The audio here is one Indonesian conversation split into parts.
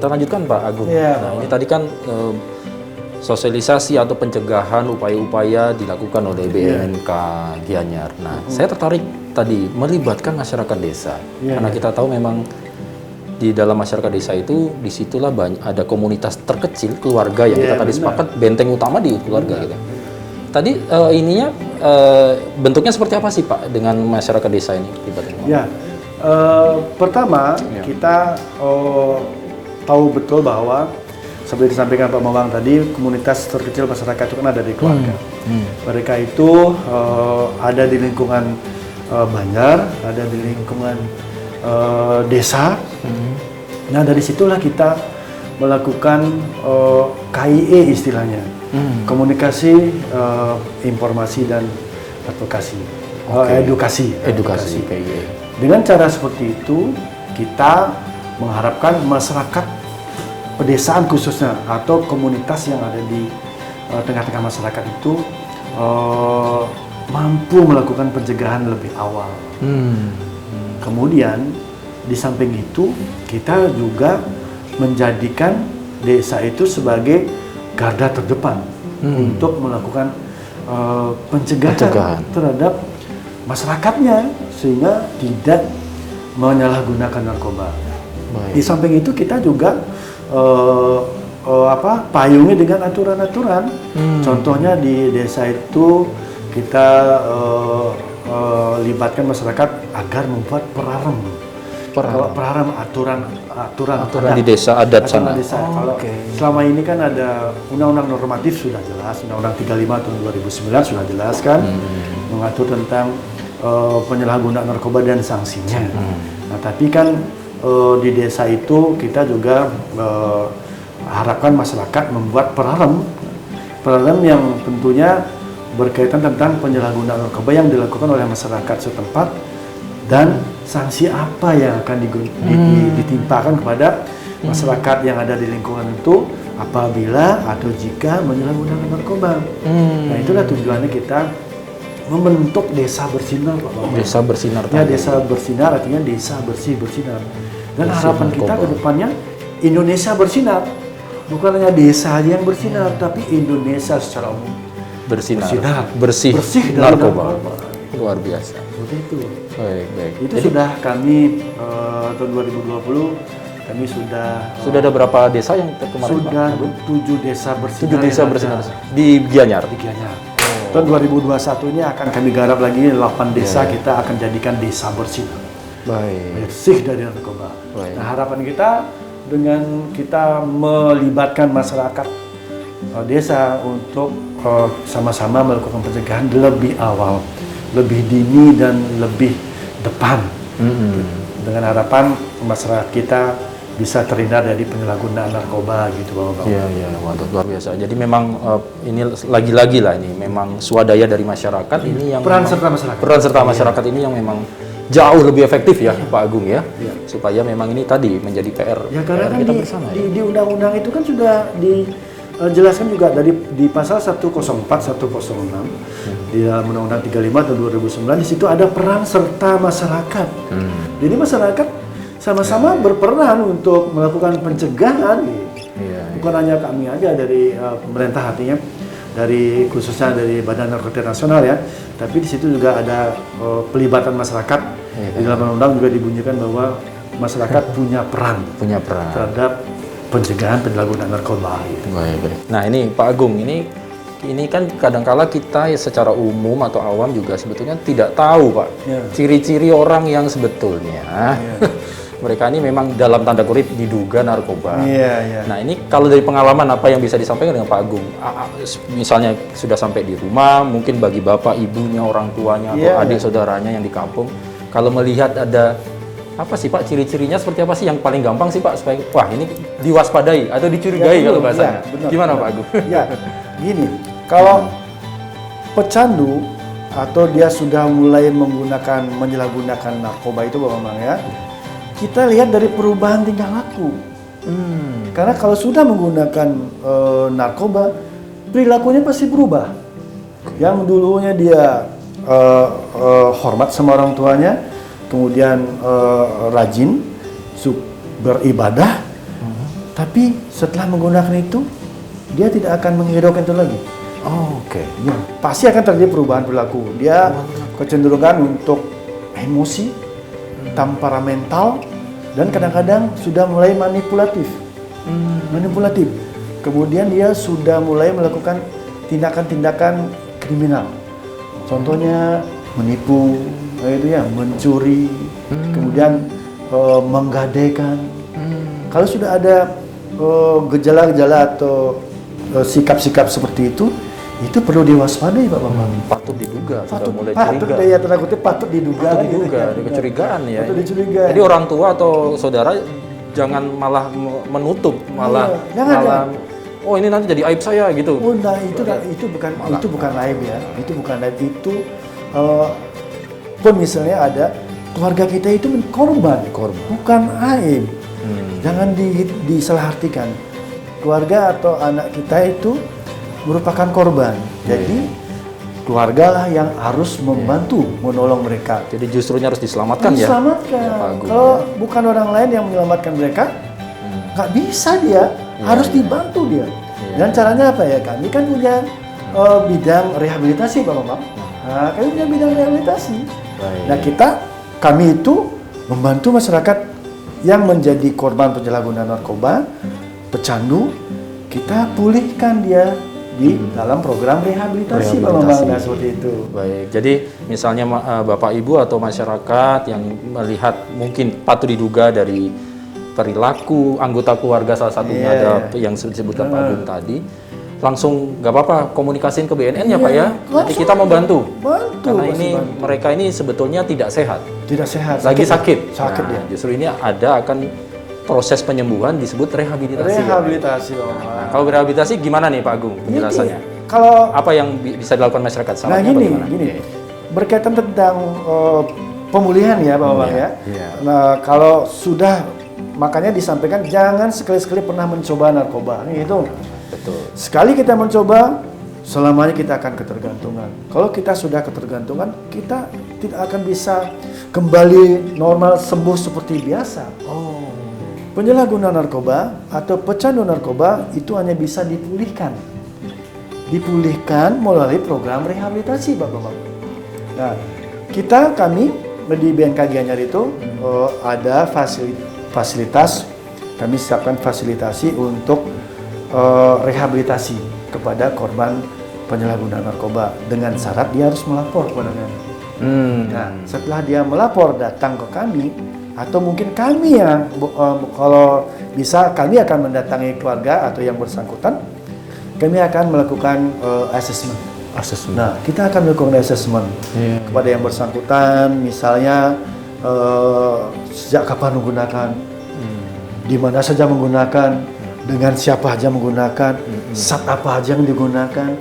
kita lanjutkan Pak Agung. Iya, Nah, ini tadi kan sosialisasi atau pencegahan upaya-upaya dilakukan oleh BMNK Gianyar. Nah, saya tertarik tadi melibatkan masyarakat desa. Karena kita tahu memang di dalam masyarakat desa itu disitulah ada komunitas terkecil keluarga yang kita tadi sepakat benteng utama di keluarga gitu. Tadi bentuknya seperti apa sih Pak dengan masyarakat desa ini? Ya, pertama kita tahu betul bahwa seperti disampaikan Pak Mawang tadi, komunitas terkecil masyarakat itu kan ada di keluarga. Mereka itu ada di lingkungan Banjar, ada di lingkungan desa. Nah, dari situlah kita melakukan KIE istilahnya, komunikasi, informasi dan advokasi, edukasi. KIE. Dengan cara seperti itu, kita mengharapkan masyarakat pedesaan khususnya atau komunitas yang ada di tengah-tengah masyarakat itu mampu melakukan pencegahan lebih awal. Kemudian di samping itu kita juga menjadikan desa itu sebagai garda terdepan untuk melakukan pencegahan terhadap masyarakatnya sehingga tidak menyalahgunakan narkoba. Di samping itu kita juga payungi dengan aturan-aturan. Contohnya di desa itu kita libatkan masyarakat agar membuat perarem aturan di desa adat sana. Kalau selama ini kan ada undang-undang normatif sudah jelas, undang-undang 35 tahun 2009 sudah jelas kan, mengatur tentang penyalahgunaan narkoba dan sanksinya. Nah, tapi kan di desa itu kita juga harapkan masyarakat membuat perarem yang tentunya berkaitan tentang penyalahgunaan narkoba yang dilakukan oleh masyarakat setempat dan sanksi apa yang akan ditimpakan kepada masyarakat yang ada di lingkungan itu apabila atau jika menyalahgunakan narkoba. Nah, itulah tujuannya kita membentuk desa bersinar, Pak Bapak. Desa bersinar. Ya, desa bersinar artinya desa bersih bersinar. Dan harapan kita ke depannya Indonesia bersinar. Bukan hanya desa aja yang bersinar, tapi Indonesia secara umum bersinar. Bersih dari narkoba. Luar biasa. Begitu. Baik. Itu jadi, sudah kami tahun 2020 kami sudah ada berapa desa yang kemarin? Sudah 7 desa bersinar. 7 desa bersinar di Gianyar. Tahun 2021 ini akan kami garap lagi 8 desa kita akan jadikan desa bersinar. Bersih dari narkoba. Nah, harapan kita dengan kita melibatkan masyarakat desa untuk sama-sama melakukan pencegahan lebih awal, lebih dini dan lebih depan. Dengan harapan masyarakat kita bisa terhindar dari penyalahgunaan narkoba gitu, Bapak. Iya, luar biasa. Jadi memang ini lagi-lagi lah ini memang swadaya dari masyarakat ini yang peran serta masyarakat ini yang memang jauh lebih efektif ya, Pak Agung ya. Supaya memang ini tadi menjadi PR. Ya, karena PR kan kita bersama. Di undang-undang itu kan sudah dijelaskan juga di pasal 104 106 di dalam Undang-Undang 35 tahun 2009 di situ ada peran serta masyarakat. Jadi masyarakat sama-sama berperan untuk melakukan pencegahan. Bukan hanya kami aja dari pemerintah artinya khususnya dari Badan Narkotika Nasional ya, tapi di situ juga ada pelibatan masyarakat. Di dalam undang juga dibunyikan bahwa masyarakat punya peran terhadap pencegahan penyalahgunaan narkoba. Baik. Nah, ini Pak Agung, ini kan kadangkala kita secara umum atau awam juga sebetulnya tidak tahu Pak ciri-ciri orang yang sebetulnya mereka ini memang dalam tanda kutip diduga narkoba. Nah, ini kalau dari pengalaman apa yang bisa disampaikan dengan Pak Agung? Misalnya sudah sampai di rumah, mungkin bagi bapak, ibunya, orang tuanya, atau adik saudaranya yang di kampung, kalau melihat ada apa sih Pak ciri-cirinya seperti apa sih yang paling gampang sih Pak supaya wah ini diwaspadai atau dicurigai kalau bahasanya? Gimana Pak Agung? Ya, gini, kalau pecandu atau dia sudah mulai menyalahgunakan narkoba itu Bapak Bang ya, kita lihat dari perubahan tingkah laku. Karena kalau sudah menggunakan narkoba, perilakunya pasti berubah. Yang dulunya dia hormat sama orang tuanya, kemudian rajin beribadah, Tapi setelah menggunakan itu, dia tidak akan menghiraukan itu lagi. Oh, oke. Ya, pasti akan terjadi perubahan perilaku. Dia kecenderungan untuk emosi, temperamental, dan kadang-kadang sudah mulai manipulatif. Manipulatif. Kemudian dia sudah mulai melakukan tindakan-tindakan kriminal. Contohnya menipu, itu ya, mencuri, kemudian menggadaikan. Kalau sudah ada gejala-gejala atau sikap-sikap seperti itu perlu diwaspadai, Pak Bambang. Patut diduga, sudah mulai patut curiga. ya, tanda kutip patut diduga. Patut diduga, ada kecurigaan ya. Patut dicurigai. Jadi orang tua atau saudara jangan malah menutup, malah jangan. oh ini nanti jadi aib saya gitu. Oh, nah itu bukan aib ya. Itu bukan aib, itu pun misalnya ada keluarga kita itu korban. Bukan aib. Jangan disalahartikan. Keluarga atau anak kita itu merupakan korban. Jadi keluarga lah yang harus membantu, menolong mereka. Jadi justrunya harus diselamatkan ya. Diselamatkan. Kalau bukan orang lain yang menyelamatkan mereka, nggak bisa dia. Harus dibantu dia. Dan caranya apa ya? Kami kan punya bidang rehabilitasi, Pak Bambang. Nah, kami punya bidang rehabilitasi. Nah, kami itu membantu masyarakat yang menjadi korban penyalahgunaan narkoba, pecandu, kita pulihkan dia di dalam program rehabilitasi, Pak Bambang. Nah, seperti itu. Baik, jadi misalnya Bapak Ibu atau masyarakat yang melihat mungkin patut diduga dari perilaku anggota keluarga, salah satunya ada yang disebutkan Pak Agung tadi, langsung nggak apa-apa komunikasiin ke BNN ya Pak ya. Nanti kita membantu. Karena mereka ini sebetulnya tidak sehat. Tidak sehat. Lagi sakit. Sakit ya. Justru ini akan proses penyembuhan disebut rehabilitasi. Rehabilitasi, ya. Nah, kalau rehabilitasi gimana nih Pak Agung penjelasannya? Kalau apa yang bisa dilakukan masyarakat? Nah gini, berkaitan tentang pemulihan ya Pak Bambang ya. Nah kalau sudah, makanya disampaikan jangan sekali-sekali pernah mencoba narkoba. Itu. Betul. Sekali kita mencoba, selamanya kita akan ketergantungan. Kalau kita sudah ketergantungan, kita tidak akan bisa kembali normal, sembuh seperti biasa. Penyalahguna narkoba atau pecandu narkoba itu hanya bisa dipulihkan. Dipulihkan melalui program rehabilitasi, Pak Bambang. Nah, kami di BNK Gianyar itu ada fasilitas, kami siapkan fasilitasi untuk rehabilitasi kepada korban penyalahgunaan narkoba dengan syarat dia harus melapor kepada kami. Nah, setelah dia melapor datang ke kami, atau mungkin kami yang kalau bisa kami akan mendatangi keluarga atau yang bersangkutan, kami akan melakukan assessment. Nah, kita akan melakukan assessment kepada yang bersangkutan, misalnya sejak kapan menggunakan, di mana saja menggunakan, dengan siapa aja menggunakan, zat apa aja yang digunakan.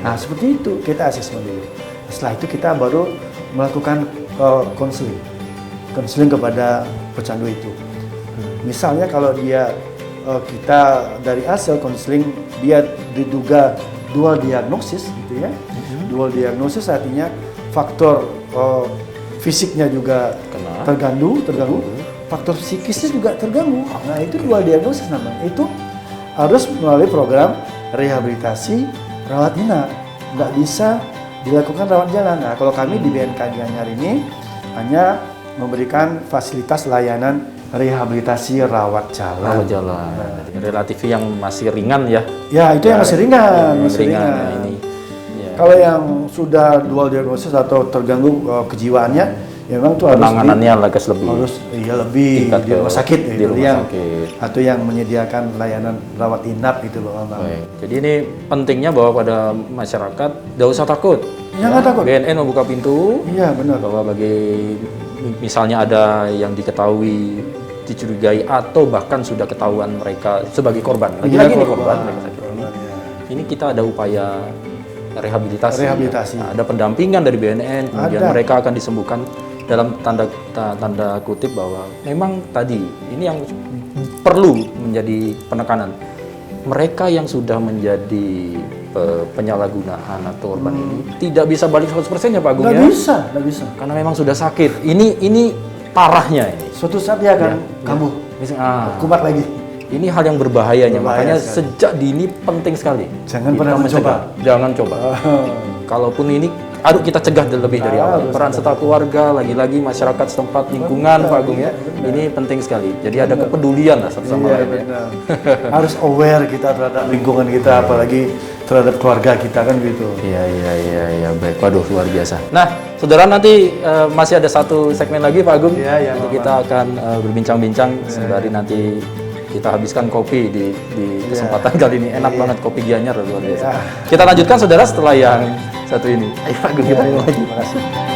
Nah, seperti itu kita assessment dulu. Setelah itu kita baru melakukan konseling kepada pecandu itu. Misalnya kalau kita dari hasil konseling dia diduga dual diagnosis gitu ya. Dual diagnosis artinya faktor fisiknya juga terganggu, faktor psikisnya juga terganggu. Nah, itu dual diagnosis namanya. Itu harus melalui program rehabilitasi rawat inap. Nggak bisa dilakukan rawat jalan. Nah, kalau kami di BNK Gianyar ini hanya memberikan fasilitas layanan rehabilitasi rawat jalan. Nah, relatif yang masih ringan ya. Ya, itu yang masih ringan. Ini. Ya. Kalau yang sudah dual diagnosis atau terganggu kejiwaannya, ya memang itu penanganannya lebih. Lebih di rumah sakit di rumah sakit. Atau yang menyediakan layanan rawat inap itu Pak Bambang. Jadi ini pentingnya bahwa pada masyarakat tidak usah takut. Jangan takut. BNN membuka pintu. Iya, benar. Bahwa misalnya ada yang diketahui, dicurigai atau bahkan sudah ketahuan mereka sebagai korban. Lagi-lagi nih korban mereka sakit ini. Ini kita ada upaya rehabilitasi. Nah, ada pendampingan dari BNN, kemudian mereka akan disembuhkan dalam tanda kutip bahwa memang tadi ini yang perlu menjadi penekanan. Mereka yang sudah menjadi penyalahgunaan atau korban ini tidak bisa balik 100% ya Pak Agung ya? Nggak bisa. Karena memang sudah sakit. Ini parahnya ini. Suatu saat dia akan kambuh, kumat lagi. Ini hal yang berbahayanya, Berbahaya makanya sejak dini penting sekali. Jangan kita pernah mencegah. Jangan coba. Kalaupun ini, kita cegah lebih dari awal. Peran serta keluarga, lagi-lagi masyarakat setempat, lingkungan, Pak Agung ya. Ini penting sekali. Jadi ada kepedulian lah satu sama lain. Benar. Harus aware kita terhadap lingkungan kita, apalagi terhadap keluarga kita kan gitu. Iya, baik. Waduh, luar biasa. Nah, saudara nanti masih ada satu segmen lagi Pak Agung. Iya, Nanti kita akan berbincang-bincang sembari nanti kita habiskan kopi di kesempatan kali ini. Enak banget kopi Gianyar, luar biasa. Kita lanjutkan saudara setelah yang satu ini. Ayo Pak Agung, kita mulai lagi. Terima kasih.